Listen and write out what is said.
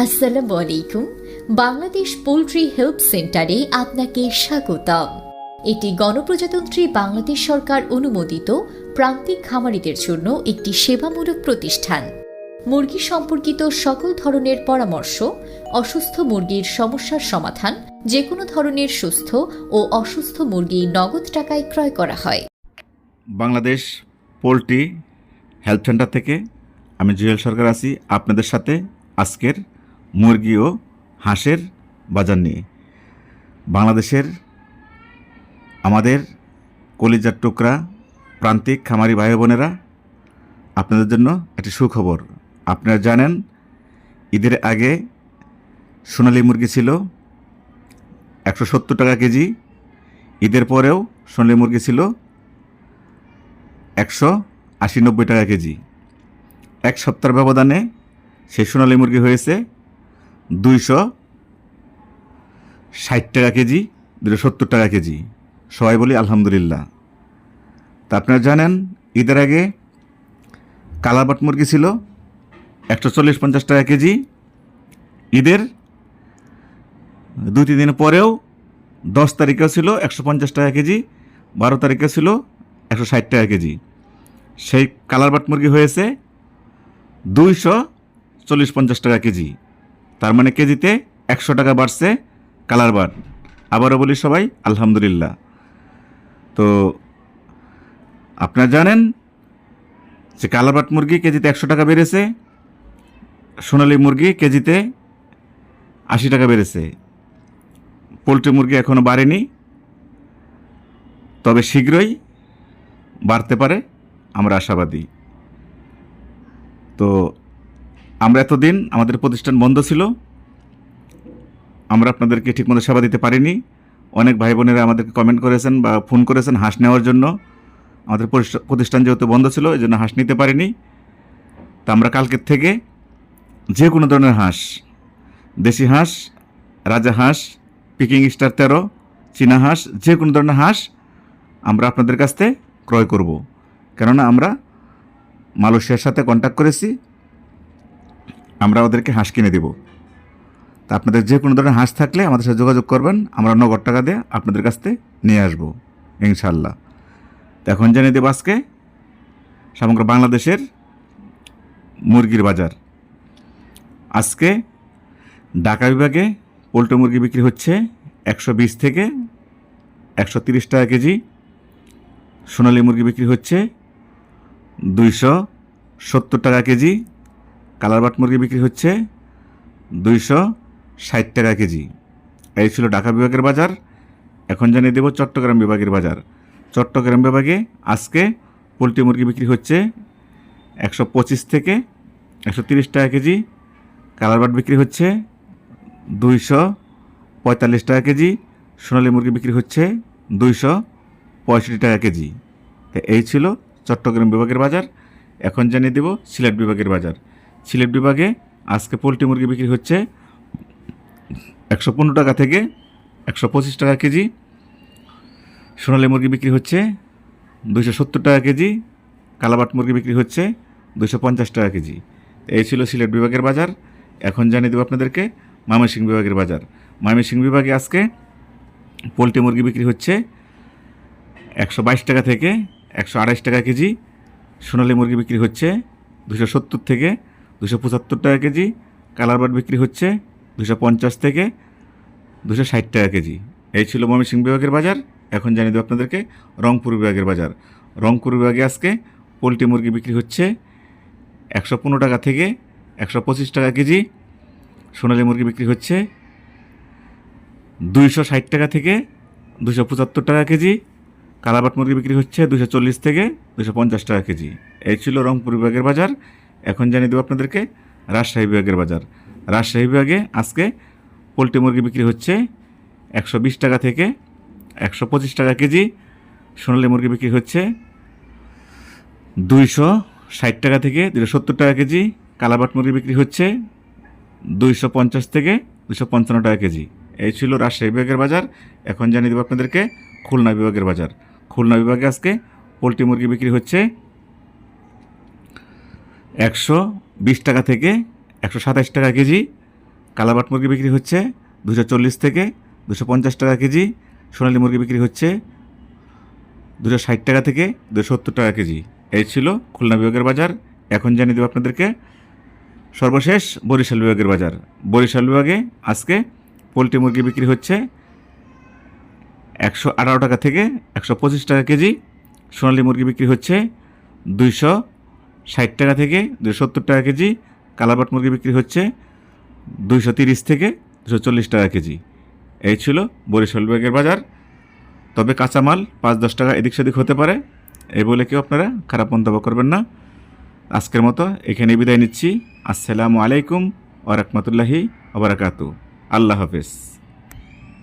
আসসালামু আলাইকুম। Bangladesh poultry help সেন্টারে আপনাকে স্বাগতম। এটি গণপ্রজাতন্ত্রী বাংলাদেশ সরকার অনুমোদিত প্রান্তিক খামারিদের জন্য একটি সেবামূলক প্রতিষ্ঠান। মুরগি সম্পর্কিত সকল ধরনের পরামর্শ, অসুস্থ মুরগির সমস্যার সমাধান, যে কোনো ধরনের সুস্থ ও অসুস্থ মুরগি নগদ টাকায় ক্রয় করা হয়। বাংলাদেশ পোলট্রি হেল্প সেন্টার থেকে আমি জুয়েল সরকার আছি আপনাদের সাথে আজকের মুরগি ও হাঁসের বাজার নিয়ে। বাংলাদেশের আমাদের কলিজার টুকরা প্রান্তিক খামারি ভাই বোনেরা, আপনাদের জন্য একটি সুখবর। আপনারা জানেন, ঈদের আগে সোনালী মুরগি ছিল 170 টাকা কেজি, ঈদের পরেও সোনালী মুরগি ছিল 180-90 টাকা কেজি। এক সপ্তাহের ব্যবধানে সেই সোনালী মুরগি হয়েছে 260 টাকা কেজি, 270 টাকা কেজি। সবাই বলি আলহামদুলিল্লাহ। তা আপনারা জানেন, ঈদের আগে কালারবাট মুরগি ছিল 140-50 টাকা কেজি, ঈদের 2-3 দিন পরেও 10 তারিখেও ছিল 150 টাকা কেজি, 12 তারিখে ছিল 160 টাকা কেজি। সেই কালারবাট মুরগি হয়েছে 240-50 টাকা কেজি। তার মানে কেজিতে 100 টাকা বাড়ছে কালারবাট। আবারও বলি সবাই আলহামদুলিল্লাহ। তো আপনারা জানেন যে কালারবাট মুরগি কেজিতে 100 টাকা বেড়েছে, সোনালী মুরগি কেজিতে 80 টাকা বেড়েছে। পোলট্রি মুরগি এখনও বাড়েনি, তবে শীঘ্রই বাড়তে পারে, আমরা আশাবাদী। তো আমরা এতদিন আমাদের প্রতিষ্ঠান বন্ধ ছিল, আমরা আপনাদেরকে ঠিকমতো সেবা দিতে পারিনি। অনেক ভাই বোনেরা আমাদেরকে কমেন্ট করেছেন বা ফোন করেছেন হাঁস নেওয়ার জন্য। আমাদের প্রতিষ্ঠান যেহেতু বন্ধ ছিল, এই জন্য হাঁস নিতে পারিনি। তা আমরা কালকের থেকে যে কোনো ধরনের হাঁস, দেশি হাঁস, রাজা হাঁস, পিকিং স্টার 13, চীনা হাঁস, যে কোনো ধরনের হাঁস আমরা আপনাদের কাছ থেকে ক্রয় করব। কেননা আমরা মালয়েশিয়ার সাথে কন্ট্যাক্ট করেছি, আমরা ওদেরকে হাঁস কিনে দেব। তা আপনাদের যে কোনো ধরনের হাঁস থাকলে আমাদের সাথে যোগাযোগ করবেন, আমরা নগদ টাকা দিয়ে আপনাদের কাছ থেকে নিয়ে আসবো ইনশাল্লাহ। তো এখন জানিয়ে দেব আজকে সমগ্র বাংলাদেশের মুরগির বাজার। আজকে ঢাকা বিভাগে পোল্ট্রি মুরগি বিক্রি হচ্ছে 120 থেকে 130 টাকা কেজি, সোনালী মুরগি বিক্রি হচ্ছে 270 টাকা কেজি, কালারবাট মুরগি বিক্রি হচ্ছে 260 টাকা কেজি। এই ছিল ঢাকা বিভাগের বাজার। এখন জানিয়ে দেব চট্টগ্রাম বিভাগের বাজার। চট্টগ্রাম বিভাগে আজকে পোলট্রি মুরগি বিক্রি হচ্ছে 125 থেকে 130 টাকা কেজি, কালারবাট বিক্রি হচ্ছে 245 টাকা কেজি, সোনালী মুরগি বিক্রি হচ্ছে 265 টাকা কেজি। তো এই ছিল চট্টগ্রাম বিভাগের বাজার। এখন জানিয়ে দেব সিলেট বিভাগের বাজার। সিলেট বিভাগে আজকে পোলট্রি মুরগি বিক্রি হচ্ছে 115 টাকা থেকে 125 টাকা কেজি, সোনালী মুরগি বিক্রি হচ্ছে 270 টাকা কেজি, কালাবাট মুরগি বিক্রি হচ্ছে 250 টাকা কেজি। এই ছিল সিলেট বিভাগের বাজার। এখন জানিয়ে দেব আপনাদেরকে ময়মনসিংহ বিভাগের বাজার। ময়মনসিংহ বিভাগে আজকে পোলট্রি মুরগি বিক্রি হচ্ছে 122 টাকা থেকে 128 টাকা কেজি, সোনালী মুরগি বিক্রি হচ্ছে 270 থেকে 275 টাকা কেজি, কালারবাট বিক্রি হচ্ছে 250 থেকে 260 টাকা কেজি। এই ছিল ময়মনসিংহ বিভাগের বাজার। এখন জানিয়ে দেব আপনাদেরকে রংপুর বিভাগের বাজার। রংপুর বিভাগে আজকে পোলট্রি মুরগি বিক্রি হচ্ছে 115 টাকা থেকে 125 টাকা কেজি, সোনালী মুরগি বিক্রি হচ্ছে 260 টাকা থেকে 275 টাকা কেজি, কালারবাট মুরগি বিক্রি হচ্ছে 240 থেকে 250 টাকা কেজি। এই ছিল রংপুর বিভাগের বাজার। এখন জানিয়ে দেব আপনাদেরকে রাজশাহী বিভাগের বাজার। রাজশাহী বিভাগে আজকে পোলট্রি মুরগি বিক্রি হচ্ছে 120 টাকা থেকে 125 টাকা কেজি, সোনালী মুরগি বিক্রি হচ্ছে 260 টাকা থেকে 270 টাকা কেজি, কালারবাট মুরগি বিক্রি হচ্ছে 250 থেকে 255 টাকা কেজি। এই ছিল রাজশাহী বিভাগের বাজার। এখন জানিয়ে দেব আপনাদেরকে খুলনা বিভাগের বাজার। খুলনা বিভাগে আজকে পোলট্রি মুরগি বিক্রি হচ্ছে 120 টাকা থেকে 127 টাকা কেজি, কালাবাট মুরগি বিক্রি হচ্ছে 240 থেকে 250 টাকা কেজি, সোনালী মুরগি বিক্রি হচ্ছে 260 টাকা থেকে 270 টাকা কেজি। এই ছিল খুলনা বিভাগের বাজার। এখন জানিয়ে দেব আপনাদেরকে সর্বশেষ বরিশাল বিভাগের বাজার। বরিশাল বিভাগে আজকে পোলট্রি মুরগি বিক্রি হচ্ছে 118 টাকা থেকে 125 টাকা কেজি, সোনালী মুরগি বিক্রি হচ্ছে 260 টাকা থেকে 270 টাকা কেজি, কালাবাট মুরগি বিক্রি হচ্ছে 230 থেকে 240 টাকা কেজি। এই ছিল বরিশাল বিভাগের বাজার। তবে কাঁচামাল 5-10 টাকা এদিক সেদিক হতে পারে, এই বলে কেউ আপনারা খারাপ মন্তব্য করবেন না। আজকের মতো এখানে বিদায় নিচ্ছি। আসসালামু আলাইকুম ওয়া রাহমাতুল্লাহি ওয়া বারাকাতুহু। আল্লাহ হাফেজ।